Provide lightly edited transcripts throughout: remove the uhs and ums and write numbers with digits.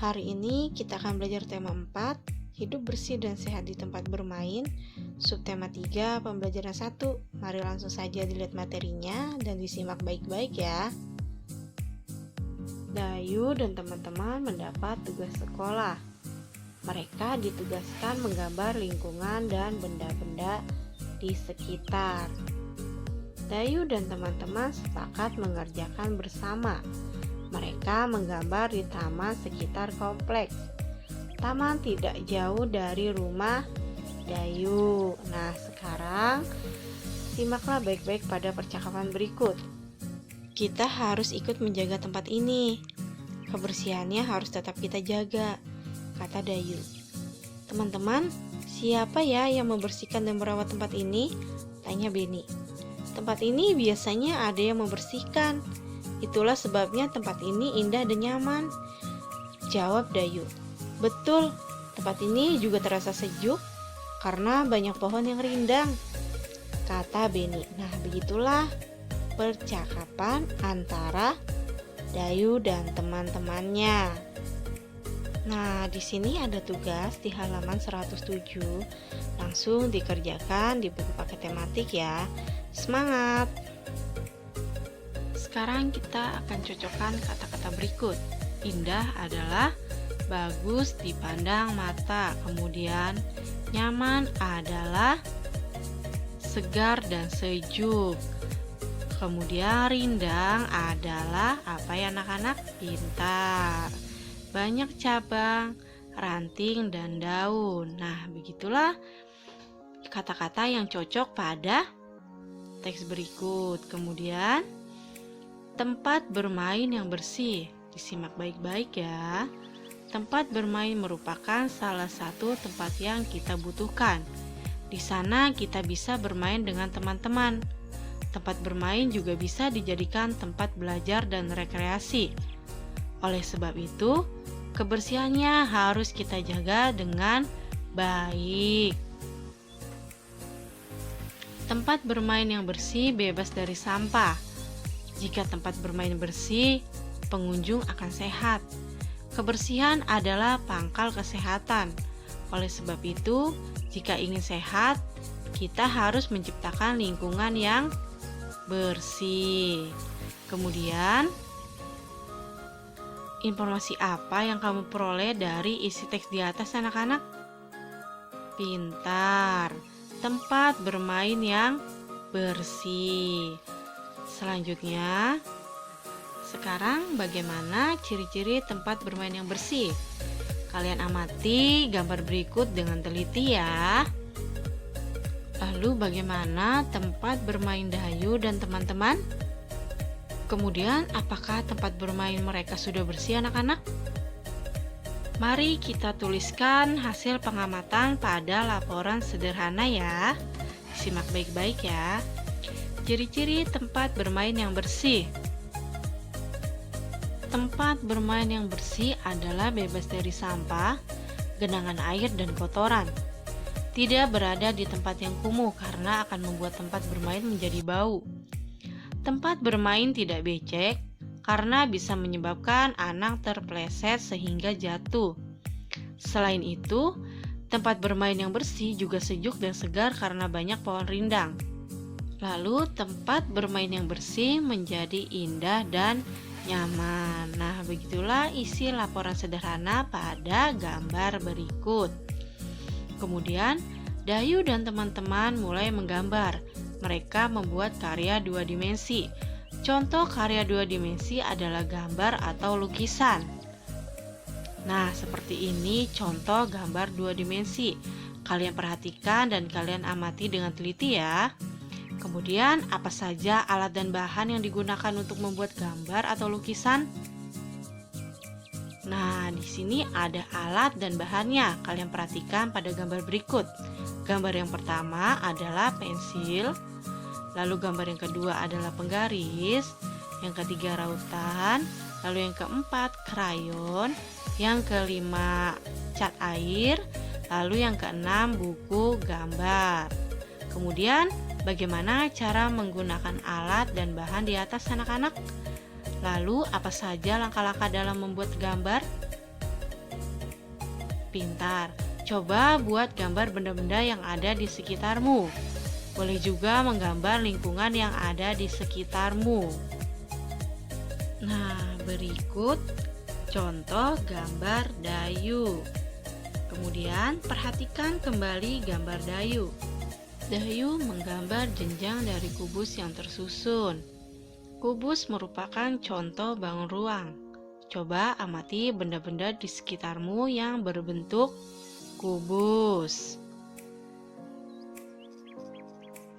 Hari ini kita akan belajar tema 4, hidup bersih dan sehat di tempat bermain. Subtema 3, pembelajaran 1. Mari langsung saja dilihat materinya dan disimak baik-baik ya. Dayu dan teman-teman mendapat tugas sekolah. Mereka ditugaskan menggambar lingkungan dan benda-benda di sekitar. Dayu dan teman-teman sepakat mengerjakan bersama. Mereka menggambar di taman sekitar kompleks. Taman tidak jauh dari rumah Dayu. Nah, sekarang simaklah baik-baik pada percakapan berikut. Kita harus ikut menjaga tempat ini. Kebersihannya harus tetap kita jaga, kata Dayu. Teman-teman, siapa ya yang membersihkan dan merawat tempat ini? Tanya Beni. Tempat ini biasanya ada yang membersihkan. Itulah sebabnya tempat ini indah dan nyaman, jawab Dayu. Betul, tempat ini juga terasa sejuk karena banyak pohon yang rindang, kata Beni. Nah, begitulah percakapan antara Dayu dan teman-temannya. Nah, di sini ada tugas di halaman 107. Langsung dikerjakan di buku paket tematik ya. Semangat! Sekarang kita akan cocokkan kata-kata berikut. Indah adalah bagus dipandang mata. Kemudian nyaman adalah segar dan sejuk. Kemudian rindang adalah apa ya anak-anak? Pintar. Banyak cabang, ranting dan daun. Nah, begitulah kata-kata yang cocok pada teks berikut. Kemudian tempat bermain yang bersih. Disimak baik-baik ya. Tempat bermain merupakan salah satu tempat yang kita butuhkan. Di sana kita bisa bermain dengan teman-teman. Tempat bermain juga bisa dijadikan tempat belajar dan rekreasi. Oleh sebab itu, kebersihannya harus kita jaga dengan baik. Tempat bermain yang bersih bebas dari sampah. Jika tempat bermain bersih, pengunjung akan sehat. Kebersihan adalah pangkal kesehatan. Oleh sebab itu, jika ingin sehat, kita harus menciptakan lingkungan yang bersih. Kemudian, informasi apa yang kamu peroleh dari isi teks di atas, anak-anak? Pintar. Tempat bermain yang bersih. Selanjutnya, sekarang bagaimana ciri-ciri tempat bermain yang bersih? Kalian amati gambar berikut dengan teliti ya. Lalu bagaimana tempat bermain Dayu dan teman-teman? Kemudian apakah tempat bermain mereka sudah bersih anak-anak? Mari kita tuliskan hasil pengamatan pada laporan sederhana ya. Simak baik-baik ya. Ciri-ciri tempat bermain yang bersih. Tempat bermain yang bersih adalah bebas dari sampah, genangan air, dan kotoran. Tidak berada di tempat yang kumuh karena akan membuat tempat bermain menjadi bau. Tempat bermain tidak becek karena bisa menyebabkan anak terpleset sehingga jatuh. Selain itu, tempat bermain yang bersih juga sejuk dan segar karena banyak pohon rindang. Lalu, tempat bermain yang bersih menjadi indah dan nyaman. Nah, begitulah isi laporan sederhana pada gambar berikut. Kemudian, Dayu dan teman-teman mulai menggambar. Mereka membuat karya 2 dimensi. Contoh karya 2 dimensi adalah gambar atau lukisan. Nah, seperti ini contoh gambar 2 dimensi. Kalian perhatikan dan kalian amati dengan teliti ya. Kemudian, apa saja alat dan bahan yang digunakan untuk membuat gambar atau lukisan? Nah, di sini ada alat dan bahannya. Kalian perhatikan pada gambar berikut. Gambar yang pertama adalah pensil. Lalu gambar yang kedua adalah penggaris. Yang ketiga rautan. Lalu yang keempat krayon. Yang kelima cat air. Lalu yang keenam buku gambar. Kemudian, bagaimana cara menggunakan alat dan bahan di atas anak-anak? Lalu, apa saja langkah-langkah dalam membuat gambar? Pintar. Coba buat gambar benda-benda yang ada di sekitarmu. Boleh juga menggambar lingkungan yang ada di sekitarmu. Nah, berikut contoh gambar Dayu. Kemudian perhatikan kembali gambar Dayu. Dayu menggambar jenjang dari kubus yang tersusun. Kubus merupakan contoh bangun ruang. Coba amati benda-benda di sekitarmu yang berbentuk kubus.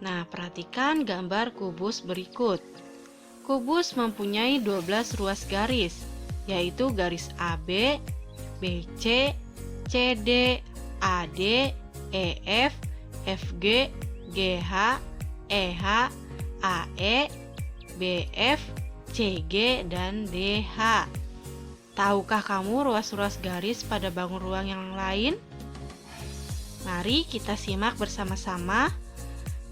Nah, perhatikan gambar kubus berikut. Kubus mempunyai 12 ruas garis, yaitu garis AB, BC, CD, AD, EF, FG, GH, EH, AE, BF, CG, dan DH. Tahukah kamu ruas-ruas garis pada bangun ruang yang lain? Mari kita simak bersama-sama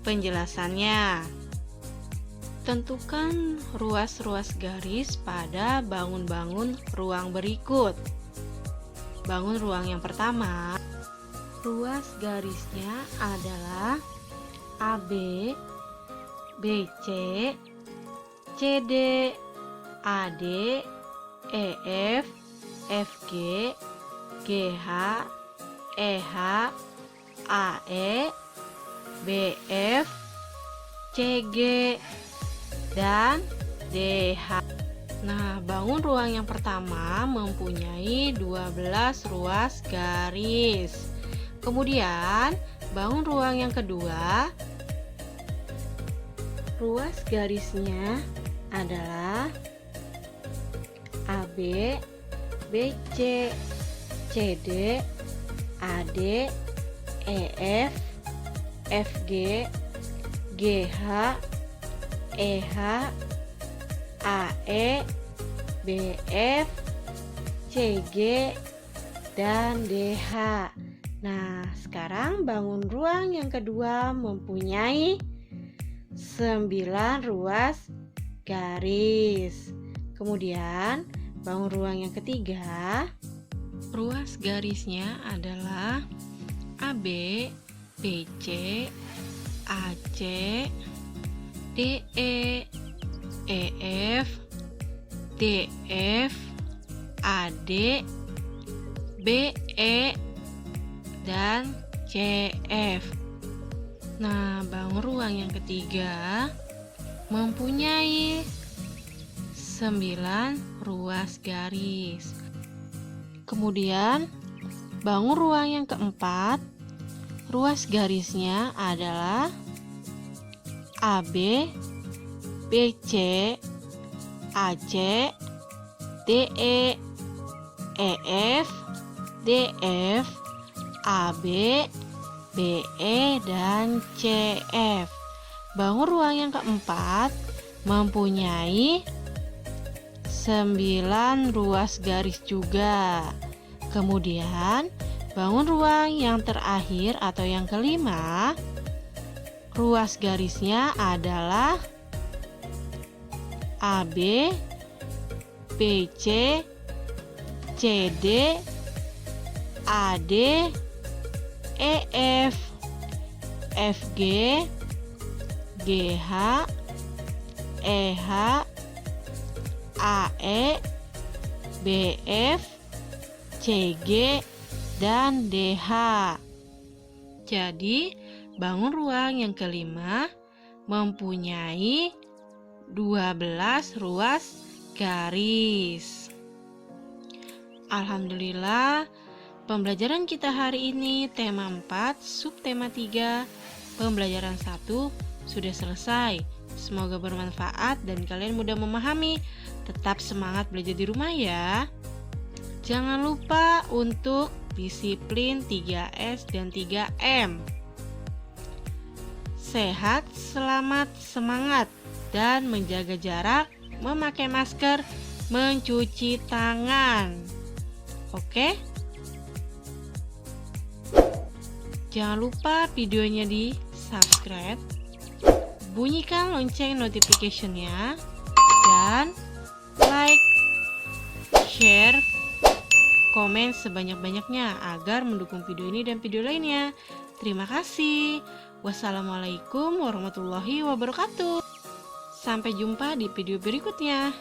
penjelasannya. Tentukan ruas-ruas garis pada bangun-bangun ruang berikut. Bangun ruang yang pertama, ruas garisnya adalah AB, BC, CD, AD, EF, FG, GH, EH, AE, BF, CG, dan DH. Nah, bangun ruang yang pertama mempunyai 12 ruas garis. Kemudian, bangun ruang yang kedua, ruas garisnya adalah AB, BC, CD, AD, EF, FG, GH, EH, AE, BF, CG, dan DH. Nah, sekarang bangun ruang yang kedua mempunyai 9 ruas garis. Kemudian, bangun ruang yang ketiga, ruas garisnya adalah AB, BC, AC, DE, EF, DF, AD, BE, dan CF. Nah, bangun ruang yang ketiga mempunyai 9 ruas garis. Kemudian, bangun ruang yang keempat, ruas garisnya adalah AB, BC, AC, DE, EF, DF, AB, BE, dan CF. Bangun ruang yang keempat mempunyai 9 ruas garis juga. Kemudian, bangun ruang yang terakhir atau yang kelima, ruas garisnya adalah AB, BC, CD, AD, EF, FG, GH, EH, AE, BF, CG, dan DH. Jadi, bangun ruang yang kelima mempunyai 12 ruas garis. Alhamdulillah, pembelajaran kita hari ini tema 4, subtema 3, pembelajaran 1 sudah selesai. Semoga bermanfaat dan kalian mudah memahami. Tetap semangat belajar di rumah ya. Jangan lupa untuk disiplin 3S dan 3M. Sehat, selamat, semangat, dan menjaga jarak, memakai masker, mencuci tangan. Oke? Jangan lupa videonya di subscribe, bunyikan lonceng notification-nya, dan like, share, komen sebanyak-banyaknya agar mendukung video ini dan video lainnya. Terima kasih. Wassalamualaikum warahmatullahi wabarakatuh. Sampai jumpa di video berikutnya.